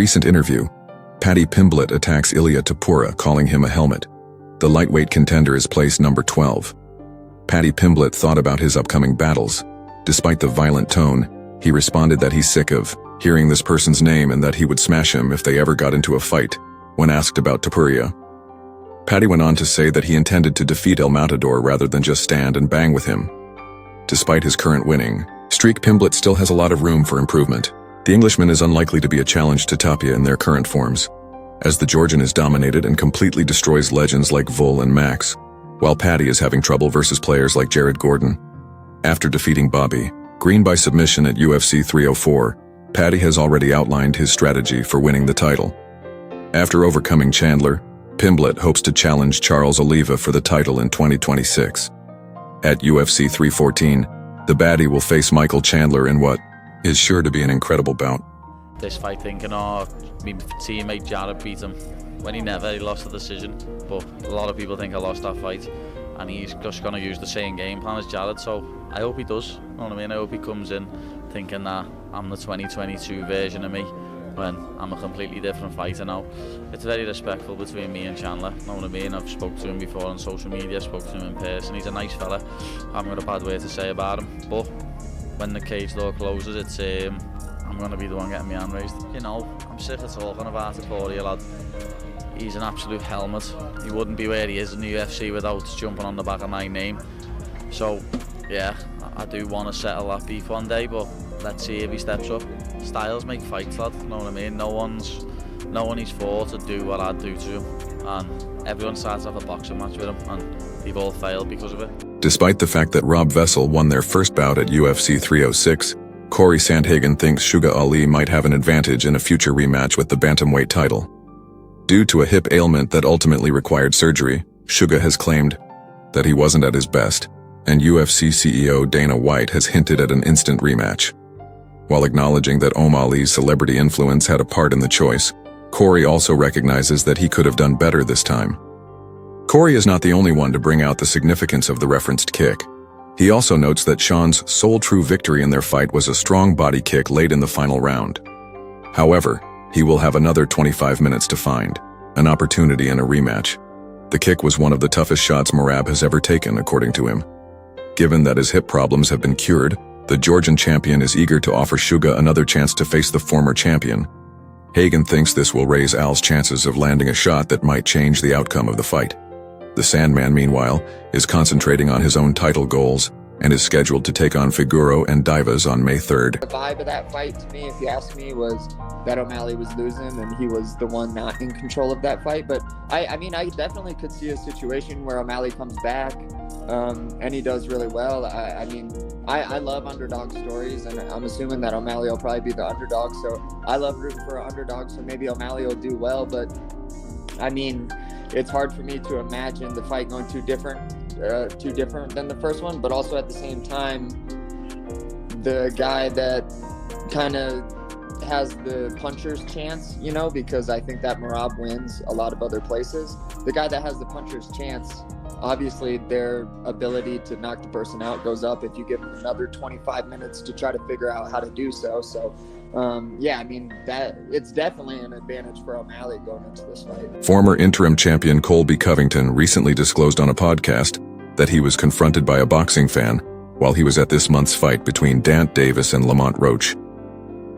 recent interview, Paddy Pimblett attacks Ilia Topuria, calling him a helmet. The lightweight contender is placed number 12. Paddy Pimblett thought about his upcoming battles. Despite the violent tone, he responded that he's sick of hearing this person's name and that he would smash him if they ever got into a fight. When asked about Topuria, Paddy went on to say that he intended to defeat El Matador rather than just stand and bang with him. Despite his current winning streak, Pimblett still has a lot of room for improvement. The Englishman is unlikely to be a challenge to Tapia in their current forms, as the Georgian is dominated and completely destroys legends like Vull and Max, while Paddy is having trouble versus players like Jared Gordon. After defeating Bobby Green by submission at UFC 304, Paddy has already outlined his strategy for winning the title. After overcoming Chandler, Pimblett hopes to challenge Charles Oliva for the title in 2026. At UFC 314, the baddie will face Michael Chandler in what is sure to be an incredible bout. This fight thinking, my teammate Jared beat him, when he lost the decision. But a lot of people think I lost that fight, and he's just going to use the same game plan as Jared, so I hope he does. You know what I mean? I hope he comes in thinking that I'm the 2022 version of me, when I'm a completely different fighter now. It's very respectful between me and Chandler, you know what I mean? I've spoke to him before on social media, spoke to him in person. He's a nice fella. I haven't got a bad word to say about him, but when the cage door closes, it's I'm going to be the one getting my hand raised. You know, I'm sick of talking about it for you, lad. He's an absolute helmet. He wouldn't be where he is in the UFC without jumping on the back of my name. So, yeah, I do want to settle that beef one day, but let's see if he steps up. Styles make fights, lad, you know what I mean? No one he's fought to do what I'd do to him, and everyone starts off a boxing match with him, and they've all failed because of it. Despite the fact that Rob Vessel won their first bout at UFC 306, Corey Sandhagen thinks Sugar Ali might have an advantage in a future rematch with the bantamweight title. Due to a hip ailment that ultimately required surgery, Sugar has claimed that he wasn't at his best, and UFC CEO Dana White has hinted at an instant rematch. While acknowledging that O'Malley's celebrity influence had a part in the choice, Corey also recognizes that he could have done better this time. Corey is not the only one to bring out the significance of the referenced kick. He also notes that Sean's sole true victory in their fight was a strong body kick late in the final round. However, he will have another 25 minutes to find an opportunity in a rematch. The kick was one of the toughest shots Merab has ever taken, according to him. Given that his hip problems have been cured, the Georgian champion is eager to offer Suga another chance to face the former champion. Hagen thinks this will raise Al's chances of landing a shot that might change the outcome of the fight. The Sandman, meanwhile, is concentrating on his own title goals and is scheduled to take on Figuro and Divas on May 3rd. The vibe of that fight, to me, if you ask me, was that O'Malley was losing and he was the one not in control of that fight. But I mean, I definitely could see a situation where O'Malley comes back and he does really well. I mean, I love underdog stories, and I'm assuming that O'Malley will probably be the underdog. So I love rooting for an underdog, so maybe O'Malley will do well. But I mean, it's hard for me to imagine the fight going too different than the first one, but also at the same time, the guy that kind of has the puncher's chance, you know, because I think that Merab wins a lot of other places. The guy that has the puncher's chance, obviously their ability to knock the person out goes up if you give them another 25 minutes to try to figure out how to do so. So yeah, I mean, that it's definitely an advantage for O'Malley going into this fight. Former interim champion Colby Covington recently disclosed on a podcast that he was confronted by a boxing fan while he was at this month's fight between Dant Davis and Lamont Roach.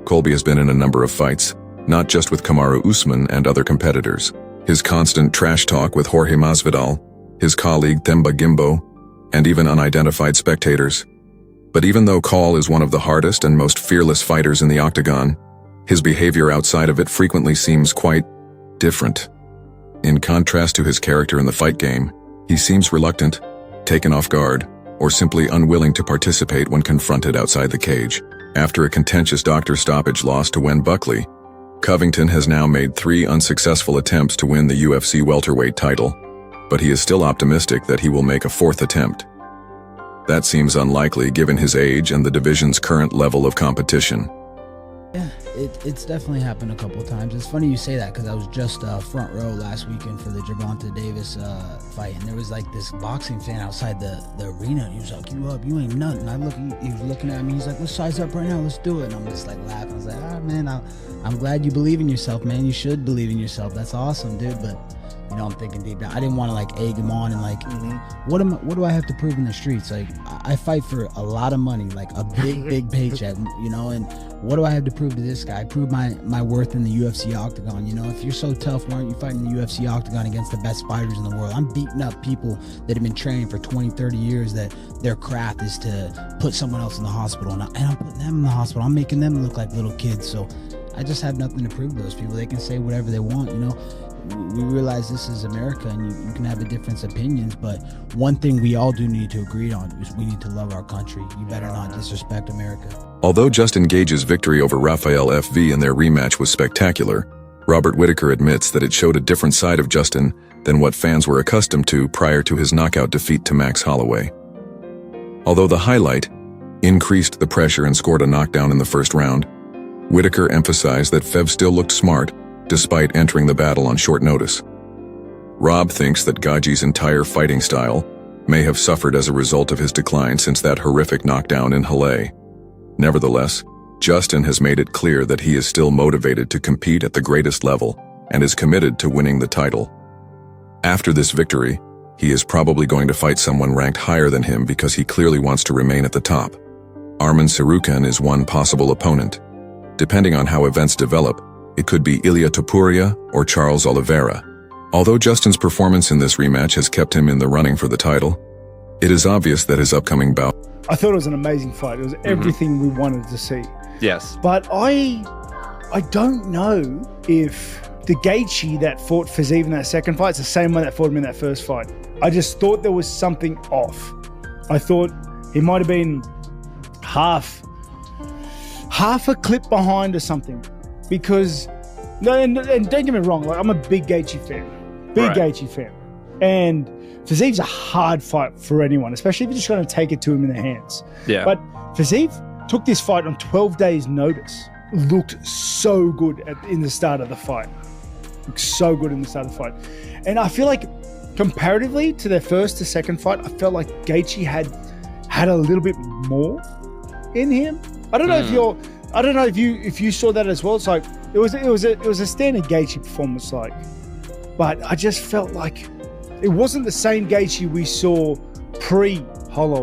Colby has been in a number of fights, not just with Kamaru Usman and other competitors. His constant trash talk with Jorge Masvidal, his colleague Themba Gimbo, and even unidentified spectators. But even though Call is one of the hardest and most fearless fighters in the octagon, his behavior outside of it frequently seems quite different. In contrast to his character in the fight game, he seems reluctant, taken off guard, or simply unwilling to participate when confronted outside the cage. After a contentious doctor stoppage loss to Wen Buckley, Covington has now made 3 unsuccessful attempts to win the UFC welterweight title, but he is still optimistic that he will make a 4th attempt. That seems unlikely given his age and the division's current level of competition. Yeah. It's definitely happened a couple of times. It's funny you say that because I was just front row last weekend for the Gervonta Davis fight, and there was like this boxing fan outside the arena, and he was like, "You up? You ain't nothing." He was looking at me. He's like, "Let's size up right now. Let's do it." And I'm just like laughing. I was like, "Ah, man, I'm glad you believe in yourself, man. You should believe in yourself. That's awesome, dude." But you know, I'm thinking deep down, I didn't want to like egg him on and like, what do I have to prove in the streets? Like, I fight for a lot of money, like a big paycheck, you know, and what do I have to prove to this guy? I prove my worth in the UFC octagon. You know, if you're so tough, why aren't you fighting the UFC octagon against the best fighters in the world? I'm beating up people that have been training for 20, 30 years that their craft is to put someone else in the hospital, and I'm putting them in the hospital. I'm making them look like little kids. So I just have nothing to prove to those people. They can say whatever they want, you know. We realize this is America, and you can have a different opinions, but one thing we all do need to agree on is we need to love our country. You better not disrespect America. Although Justin Gage's victory over Rafael FV in their rematch was spectacular, Robert Whittaker admits that it showed a different side of Justin than what fans were accustomed to prior to his knockout defeat to Max Holloway. Although the highlight increased the pressure and scored a knockdown in the first round, Whittaker emphasized that Fev still looked smart despite entering the battle on short notice. Rob thinks that Gage's entire fighting style may have suffered as a result of his decline since that horrific knockdown in Halle. Nevertheless, Justin has made it clear that he is still motivated to compete at the greatest level and is committed to winning the title. After this victory, he is probably going to fight someone ranked higher than him because he clearly wants to remain at the top. Arman Sarukan is one possible opponent. Depending on how events develop, it could be Ilia Topuria or Charles Oliveira. Although Justin's performance in this rematch has kept him in the running for the title, it is obvious that his upcoming bout... I thought it was an amazing fight. It was everything we wanted to see. Yes. But I don't know if the Gaethje that fought Fiziev in that second fight is the same one that fought him in that first fight. I just thought there was something off. I thought he might have been half a clip behind or something. Because, and don't get me wrong, like I'm a big Gaethje fan. Gaethje fan. And Fiziev's a hard fight for anyone, especially if you're just going to take it to him in the hands. Yeah. But Fiziev took this fight on 12 days notice. Looked so good in the start of the fight. And I feel like comparatively to their first to second fight, I felt like Gaethje had a little bit more in him. I don't know if you saw that as well. It's like it was a standard Gaethje performance, like, but I just felt like it wasn't the same Gaethje we saw pre-Holloway.